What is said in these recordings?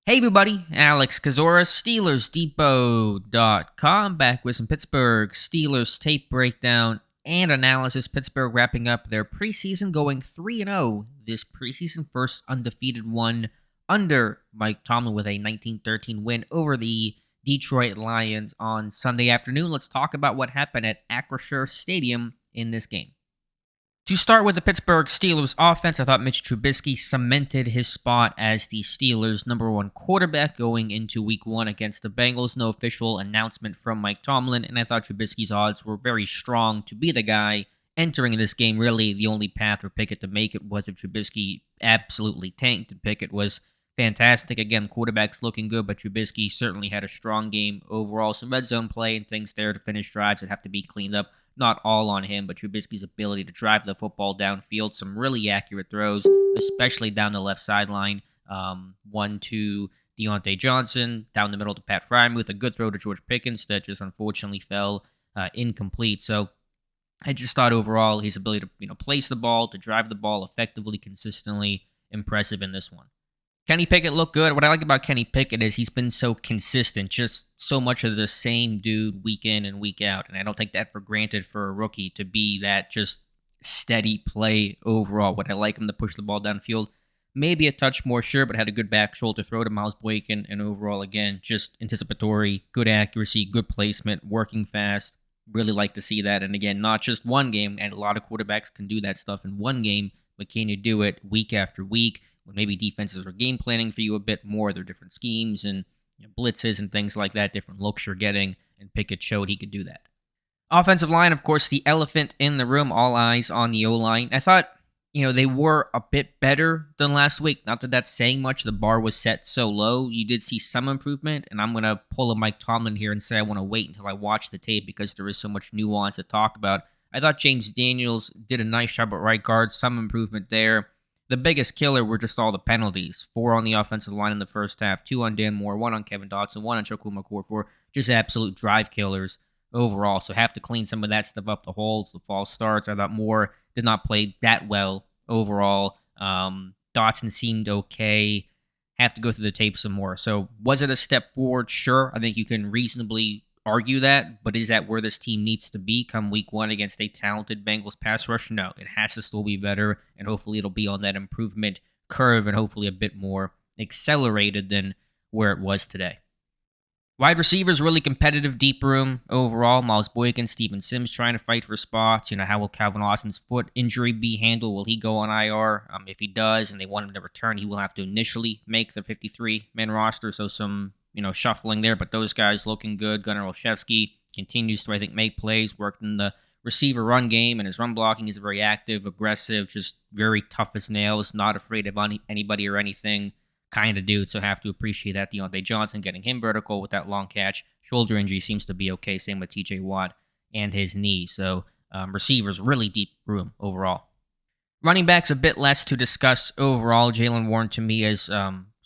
Hey everybody, Alex Kazora, SteelersDepot.com, back with some Pittsburgh Steelers tape breakdown and analysis. Pittsburgh wrapping up their preseason, going 3-0 this preseason, first undefeated one under Mike Tomlin with a 19-13 win over the Detroit Lions on Sunday afternoon. Let's talk about what happened at Acrisure Stadium in this game. To start with the Pittsburgh Steelers offense, I thought Mitch Trubisky cemented his spot as the Steelers' number one quarterback going into week one against the Bengals. No official announcement from Mike Tomlin, and I thought Trubisky's odds were very strong to be the guy entering this game. Really, the only path for Pickett to make it was if Trubisky absolutely tanked, and Pickett was fantastic. Again, quarterback's looking good, but Trubisky certainly had a strong game overall. Some red zone play and things there to finish drives that have to be cleaned up. Not all on him, but Trubisky's ability to drive the football downfield, some really accurate throws, especially down the left sideline. One to Deontay Johnson, down the middle to Pat Freiermuth, a good throw to George Pickens that just unfortunately fell incomplete. So I just thought overall his ability to place the ball, to drive the ball effectively, consistently, impressive in this one. Kenny Pickett looked good. What I like about Kenny Pickett is he's been so consistent, just so much of the same dude week in and week out. And I don't take that for granted for a rookie to be that just steady play overall. Would I like him to push the ball downfield? Maybe a touch more, sure, but had a good back shoulder throw to Miles Boykin. And overall, again, just anticipatory, good accuracy, good placement, working fast. Really like to see that. And again, not just one game. And a lot of quarterbacks can do that stuff in one game, but can you do it week after week? When maybe defenses are game planning for you a bit more, their different schemes and blitzes and things like that, different looks you're getting, and Pickett showed he could do that. Offensive line, of course, the elephant in the room, all eyes on the O-line. I thought, they were a bit better than last week. Not that that's saying much. The bar was set so low. You did see some improvement, and I'm going to pull a Mike Tomlin here and say I want to wait until I watch the tape because there is so much nuance to talk about. I thought James Daniels did a nice job at right guard, some improvement there. The biggest killer were just all the penalties. 4 on the offensive line in the first half, 2 on Dan Moore, 1 on Kevin Dotson, 1 on Chukwuma Okorafor. Just absolute drive killers overall. So have to clean some of that stuff up, the holds, the false starts. I thought Moore did not play that well overall. Dotson seemed okay. Have to go through the tape some more. So was it a step forward? Sure. I think you can reasonably argue that, but is that where this team needs to be come week one against a talented Bengals pass rush? No, it has to still be better, and hopefully it'll be on that improvement curve and hopefully a bit more accelerated than where it was today. Wide receivers, really competitive, deep room overall. Miles Boykin, Steven Sims trying to fight for spots. How will Calvin Austin's foot injury be handled? Will he go on IR? If he does and they want him to return, he will have to initially make the 53-man roster, so some shuffling there, but those guys looking good. Gunnar Olszewski continues to, I think, make plays, worked in the receiver run game, and his run blocking is very active, aggressive, just very tough as nails, not afraid of anybody or anything kind of dude, so have to appreciate that. Deontay Johnson getting him vertical with that long catch. Shoulder injury seems to be okay, same with TJ Watt and his knee, so receivers, really deep room overall. Running backs, a bit less to discuss overall. Jaylen Warren, to me, is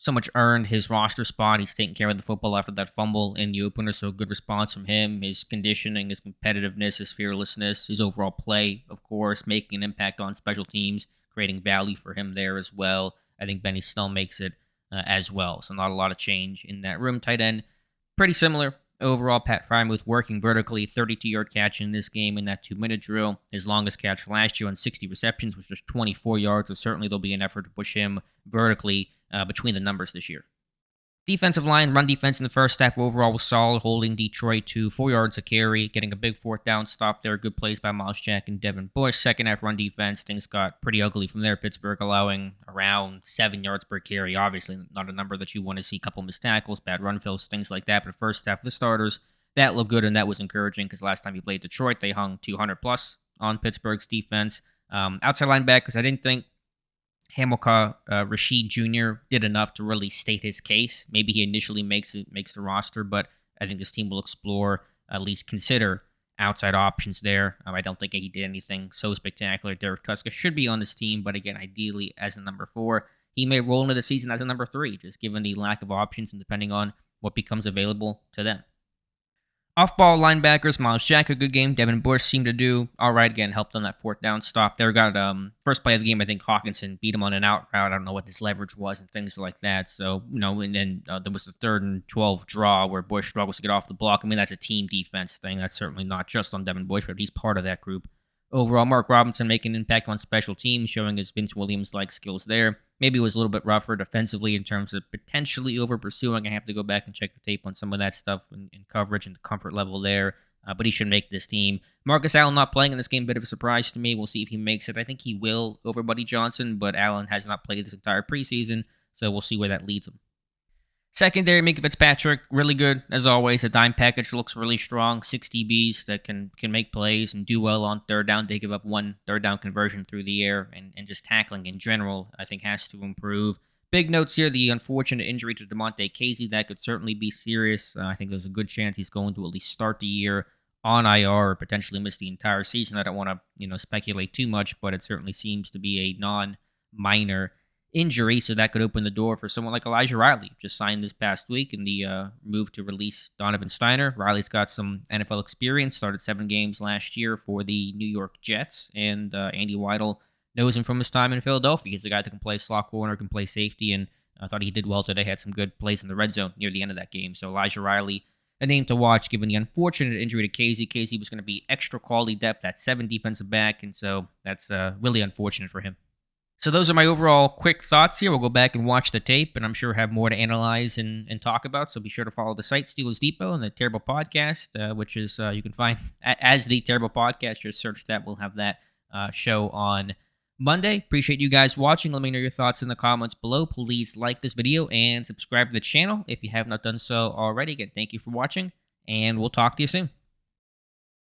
so much earned his roster spot. He's taking care of the football after that fumble in the opener, so good response from him. His conditioning, his competitiveness, his fearlessness, his overall play, of course, making an impact on special teams, creating value for him there as well. I think Benny Snell makes it as well, so not a lot of change in that room. Tight end, pretty similar. Overall, Pat Freiermuth working vertically, 32-yard catch in this game in that 2-minute drill. His longest catch last year on 60 receptions was just 24 yards, so certainly there'll be an effort to push him vertically between the numbers this year. Defensive line, run defense in the first half overall was solid, holding Detroit to 4 yards a carry, getting a big 4th down stop there. Good plays by Miles Jack and Devin Bush. Second half run defense, things got pretty ugly from there. Pittsburgh allowing around 7 yards per carry. Obviously, not a number that you want to see. A couple missed tackles, bad run fills, things like that. But the first half, the starters, that looked good, and that was encouraging because last time you played Detroit, they hung 200 plus on Pittsburgh's defense. Outside linebackers, I didn't think Hamilcar Rasheed Jr. did enough to really state his case. Maybe he initially makes the roster, but I think this team will explore, at least consider outside options there. I don't think he did anything so spectacular. Derek Tuska should be on this team, but again, ideally as a number 4. He may roll into the season as a number 3, just given the lack of options and depending on what becomes available to them. Off-ball linebackers, Miles Jack, a good game. Devin Bush seemed to do all right again. Helped on that fourth down stop. They got first play of the game. I think Hawkinson beat him on an out route. I don't know what his leverage was and things like that. So and then there was the 3rd and 12 draw where Bush struggles to get off the block. I mean, that's a team defense thing. That's certainly not just on Devin Bush, but he's part of that group. Overall, Mark Robinson making an impact on special teams, showing his Vince Williams-like skills there. Maybe it was a little bit rougher defensively in terms of potentially over-pursuing. I have to go back and check the tape on some of that stuff in coverage and the comfort level there, but he should make this team. Marcus Allen not playing in this game, bit of a surprise to me. We'll see if he makes it. I think he will over Buddy Johnson, but Allen has not played this entire preseason, so we'll see where that leads him. Secondary, Minka Fitzpatrick, really good, as always. The dime package looks really strong. 6 DBs that can make plays and do well on third down. They give up 1 third down conversion through the air, and just tackling in general, I think, has to improve. Big notes here, the unfortunate injury to DeMonte Casey. That could certainly be serious. I think there's a good chance he's going to at least start the year on IR or potentially miss the entire season. I don't want to speculate too much, but it certainly seems to be a non-minor injury, so that could open the door for someone like Elijah Riley, just signed this past week in the move to release Donovan Steiner. Riley's got some NFL experience, started 7 games last year for the New York Jets, and Andy Weidel knows him from his time in Philadelphia. He's the guy that can play slot corner, can play safety, and I thought he did well today, had some good plays in the red zone near the end of that game. So Elijah Riley, a name to watch given the unfortunate injury to Casey. Casey was going to be extra quality depth at 7 defensive back, and so that's really unfortunate for him. So those are my overall quick thoughts here. We'll go back and watch the tape, and I'm sure have more to analyze and talk about. So be sure to follow the site, Steelers Depot, and the Terrible Podcast, which is you can find as the Terrible Podcast. Just search that. We'll have that show on Monday. Appreciate you guys watching. Let me know your thoughts in the comments below. Please like this video and subscribe to the channel if you have not done so already. Again, thank you for watching, and we'll talk to you soon.